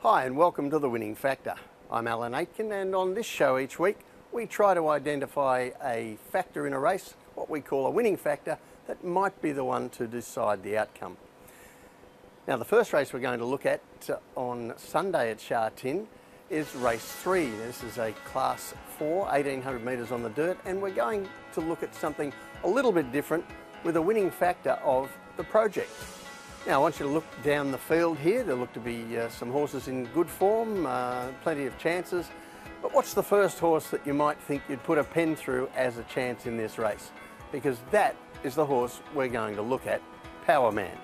Hi and welcome to The Winning Factor. I'm Aitken, and on this show each week we try to identify a factor in a race, what we call a winning factor, that might be the one to decide the outcome. Now the first race we're going to look at on Sunday at Sha Tin is race 3. This is a class 4, 1800 metres on the dirt, and we're going to look at something a little bit different with a winning factor of the project. Now I want you to look down the field here. There look to be some horses in good form, plenty of chances. But what's the first horse that you might think you'd put a pen through as a chance in this race? Because that is the horse we're going to look at, Power Man.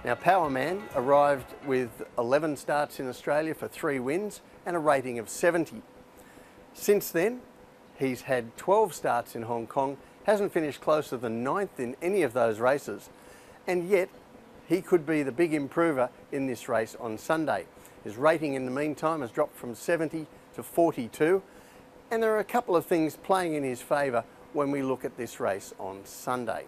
Now Power Man arrived with 11 starts in Australia for 3 wins and a rating of 70. Since then, he's had 12 starts in Hong Kong, hasn't finished closer than 9th in any of those races, and yet he could be the big improver in this race on Sunday. His rating in the meantime has dropped from 70 to 42, and there are a couple of things playing in his favour when we look at this race on Sunday.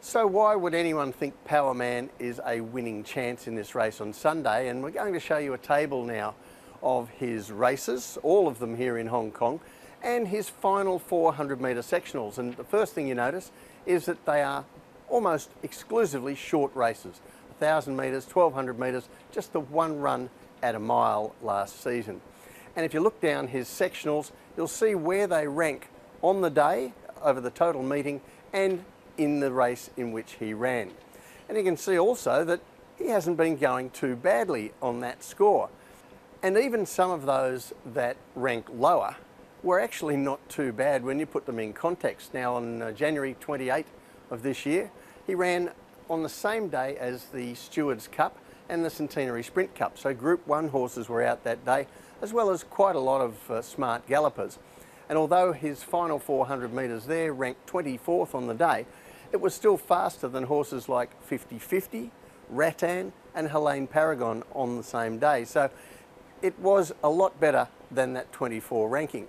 So why would anyone think Power Man is a winning chance in this race on Sunday? And we're going to show you a table now of his races, all of them here in Hong Kong, and his final 400 metre sectionals. And the first thing you notice is that they are almost exclusively short races, 1000 metres, 1200 metres, just the one run at a mile last season. And if you look down his sectionals, you'll see where they rank on the day over the total meeting and in the race in which he ran. And you can see also that he hasn't been going too badly on that score. And even some of those that rank lower were actually not too bad when you put them in context. Now on January 28th of this year, he ran on the same day as the Stewards Cup and the Centenary Sprint Cup. So Group 1 horses were out that day, as well as quite a lot of smart gallopers. And although his final 400 metres there ranked 24th on the day, it was still faster than horses like 50-50, Rattan and Helene Paragon on the same day. So it was a lot better than that 24 ranking.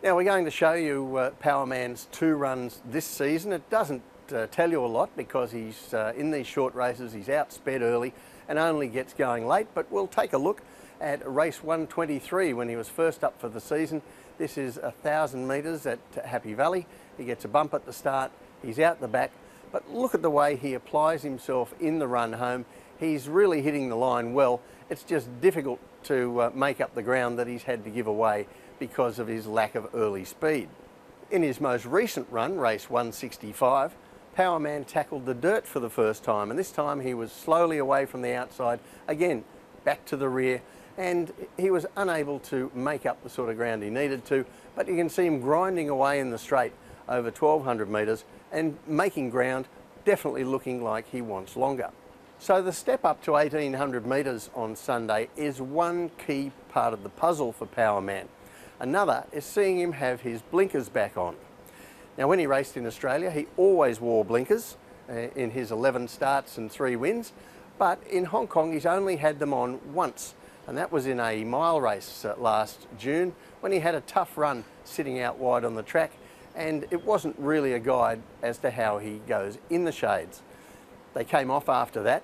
Now we're going to show you Power Man's 2 runs this season. It doesn't tell you a lot because he's in these short races, he's outsped early and only gets going late, but we'll take a look at race 123 when he was first up for the season. This is 1000 metres at Happy Valley. He gets a bump at the start, he's out the back, but look at the way he applies himself in the run home. He's really hitting the line well. It's just difficult to make up the ground that he's had to give away because of his lack of early speed. In his most recent run, race 165, Power Man tackled the dirt for the first time, and this time he was slowly away from the outside, again back to the rear, and he was unable to make up the sort of ground he needed to, but you can see him grinding away in the straight over 1200 metres and making ground, definitely looking like he wants longer. So the step up to 1800 metres on Sunday is one key part of the puzzle for Power Man. Another is seeing him have his blinkers back on. Now when he raced in Australia, he always wore blinkers in his 11 starts and 3 wins, but in Hong Kong he's only had them on once, and that was in a mile race last June when he had a tough run sitting out wide on the track, and it wasn't really a guide as to how he goes in the shades. They came off after that,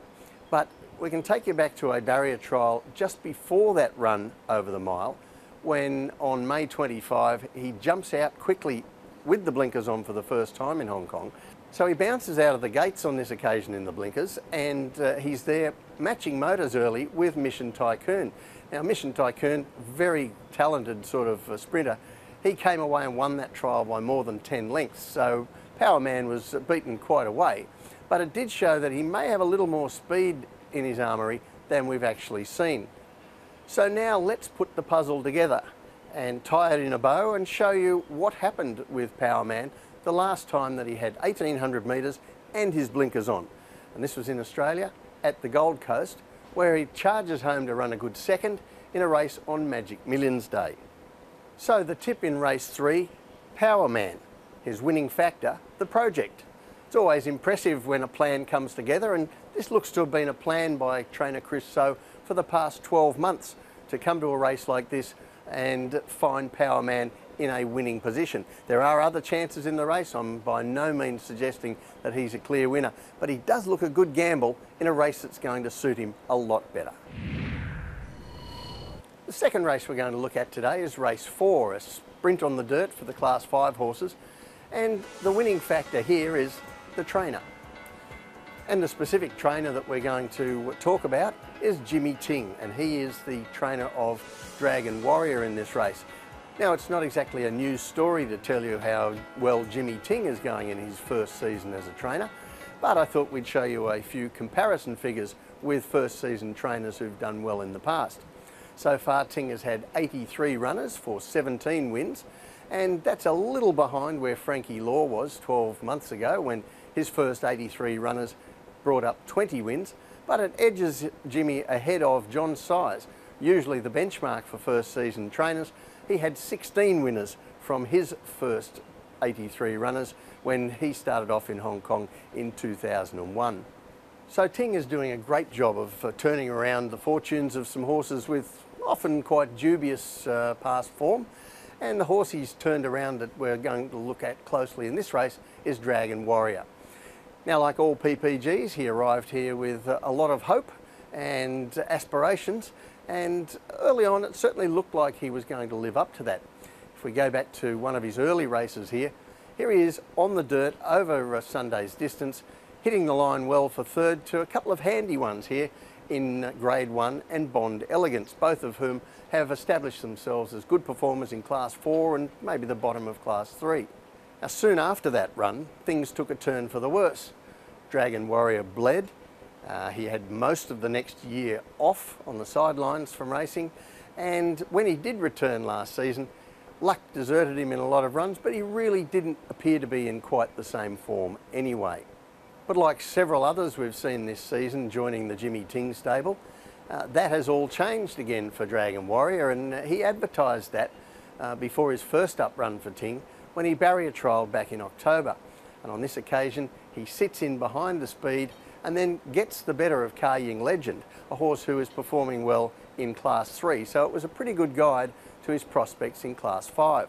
but we can take you back to a barrier trial just before that run over the mile, when on May 25 he jumps out quickly with the blinkers on for the first time in Hong Kong. So he bounces out of the gates on this occasion in the blinkers, and he's there matching motors early with Mission Tycoon. Now Mission Tycoon, very talented sort of sprinter, he came away and won that trial by more than 10 lengths, so Power Man was beaten quite away. But it did show that he may have a little more speed in his armoury than we've actually seen. So now let's put the puzzle together and tie it in a bow and show you what happened with Power Man the last time that he had 1800 metres and his blinkers on. And this was in Australia at the Gold Coast, where he charges home to run a good second in a race on Magic Millions Day. So the tip in race 3, Power Man, his winning factor, the project. It's always impressive when a plan comes together, and this looks to have been a plan by trainer Chris So for the past 12 months to come to a race like this and find Power Man in a winning position. There are other chances in the race. I'm by no means suggesting that he's a clear winner, but he does look a good gamble in a race that's going to suit him a lot better. The second race we're going to look at today is race 4, a sprint on the dirt for the Class 5 horses. And the winning factor here is the trainer. And the specific trainer that we're going to talk about is Jimmy Ting, and he is the trainer of Dragon Warrior in this race. Now, it's not exactly a news story to tell you how well Jimmy Ting is going in his first season as a trainer, but I thought we'd show you a few comparison figures with first season trainers who've done well in the past. So far, Ting has had 83 runners for 17 wins, and that's a little behind where Frankie Law was 12 months ago when his first 83 runners brought up 20 wins, but it edges Jimmy ahead of John Size, usually the benchmark for first season trainers. He had 16 winners from his first 83 runners when he started off in Hong Kong in 2001. So Ting is doing a great job of turning around the fortunes of some horses with often quite dubious past form. And the horse he's turned around that we're going to look at closely in this race is Dragon Warrior. Now, like all PPGs, he arrived here with a lot of hope and aspirations, and early on it certainly looked like he was going to live up to that. If we go back to one of his early races here he is on the dirt over Sunday's distance, hitting the line well for third to a couple of handy ones here in Grade 1 and Bond Elegance, both of whom have established themselves as good performers in Class 4 and maybe the bottom of Class 3. Now, soon after that run, things took a turn for the worse. Dragon Warrior bled. He had most of the next year off on the sidelines from racing, and when he did return last season, luck deserted him in a lot of runs, but he really didn't appear to be in quite the same form anyway. But like several others we've seen this season joining the Jimmy Ting stable, that has all changed again for Dragon Warrior, and he advertised that before his first up run for Ting when he barrier trialled back in October. And on this occasion he sits in behind the speed and then gets the better of Ka Ying Legend, a horse who is performing well in Class 3. So it was a pretty good guide to his prospects in Class 5.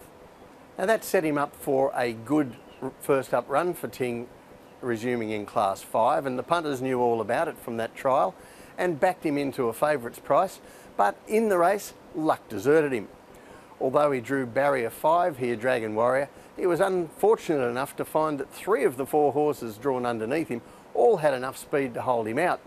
Now that set him up for a good first up run for Ting resuming in Class 5, and the punters knew all about it from that trial and backed him into a favourites price, but in the race luck deserted him. Although he drew barrier 5 here, Dragon Warrior, he was unfortunate enough to find that 3 of the 4 horses drawn underneath him all had enough speed to hold him out.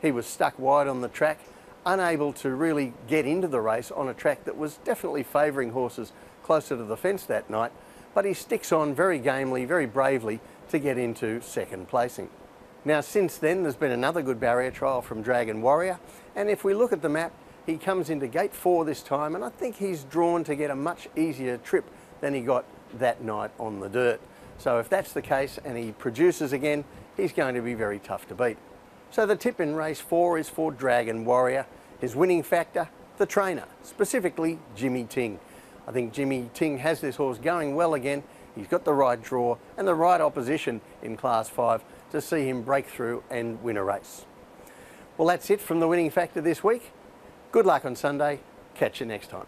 He was stuck wide on the track, unable to really get into the race on a track that was definitely favouring horses closer to the fence that night, but he sticks on very gamely, very bravely to get into second placing. Now, since then there's been another good barrier trial from Dragon Warrior, and if we look at the map, he comes into gate 4 this time, and I think he's drawn to get a much easier trip than he got that night on the dirt. So if that's the case and he produces again, he's going to be very tough to beat. So the tip in race 4 is for Dragon Warrior. His winning factor, the trainer, specifically Jimmy Ting. I think Jimmy Ting has this horse going well again. He's got the right draw and the right opposition in Class 5 to see him break through and win a race. Well, that's it from the winning factor this week. Good luck on Sunday. Catch you next time.